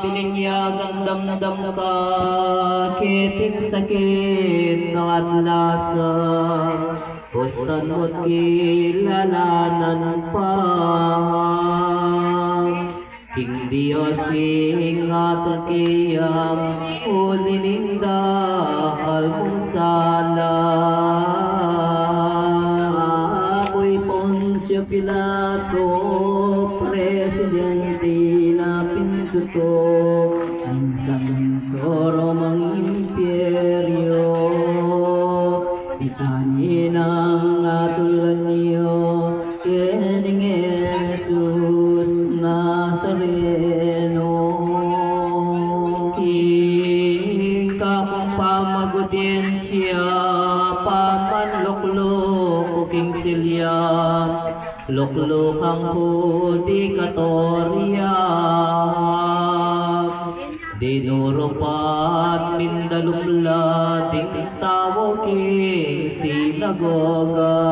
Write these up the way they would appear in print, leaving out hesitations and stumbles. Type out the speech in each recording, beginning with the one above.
Binigyagang damdam ka, kitin sakit ng atlasa, kustan mo't kilalanan pa. King Diyos ingat kiyang ulininda kalmong sala. Ako'y Poncio Pilato, presidente na pintuto, ang sangkoro mang imperyo. Itanin ang atulan niyo, kining Jesus Nazareno. Ikakong pamagudensya, pamanluklok o king silya, luklok ang hudikatorya. Dinuro pa't mindalupla, ding tawo king sinagoga.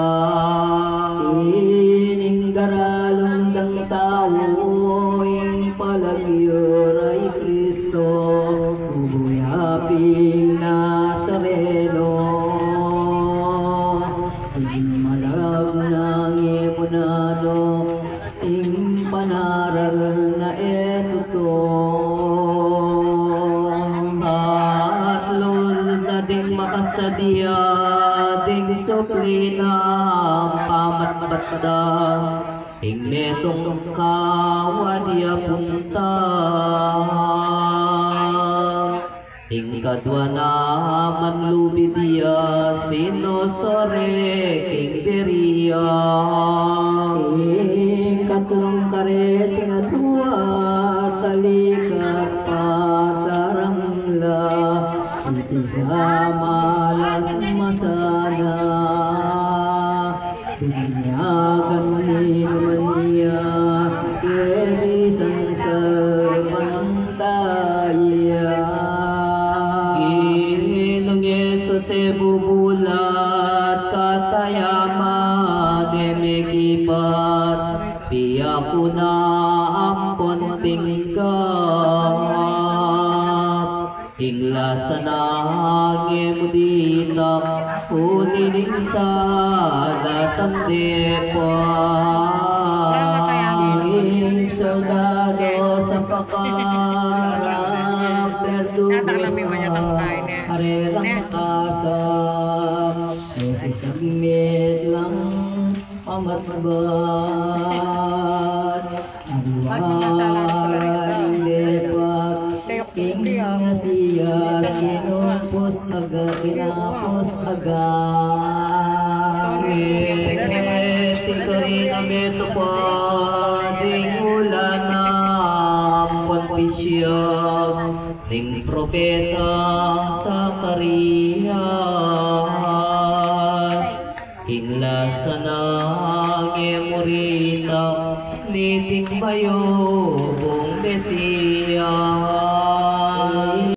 Ininggaralong ng tao, yung palagyur ay Kristo, bubuyaping Nazareno. Malag ng imunado, ing panaral na etuto. Atlol na ding makasadya, ding suplina pamatbatda, ing metong kawadya punta. Ing kadwa naman lubidia, sinosore king beria. Ing katlong kareting atwa, talikat patarangla, itiga malas masana. Pinyagan ni naman niya, kebisan sa pantaya. Se bubulat katayama demekipat, tiyak ko na ampon tingkat. Inglasan ang emuditak, uniling sa datang depan. Iling soldado sa pakarap, perdulang karerang kasam, nusisagmit lang amatbat. Aduaring depat, king na siya, kinupos agad. Tikarin na metopad, ding ulan na pontisyag, ding propeta Zacarias. Inglasan ang emorita, niting bayo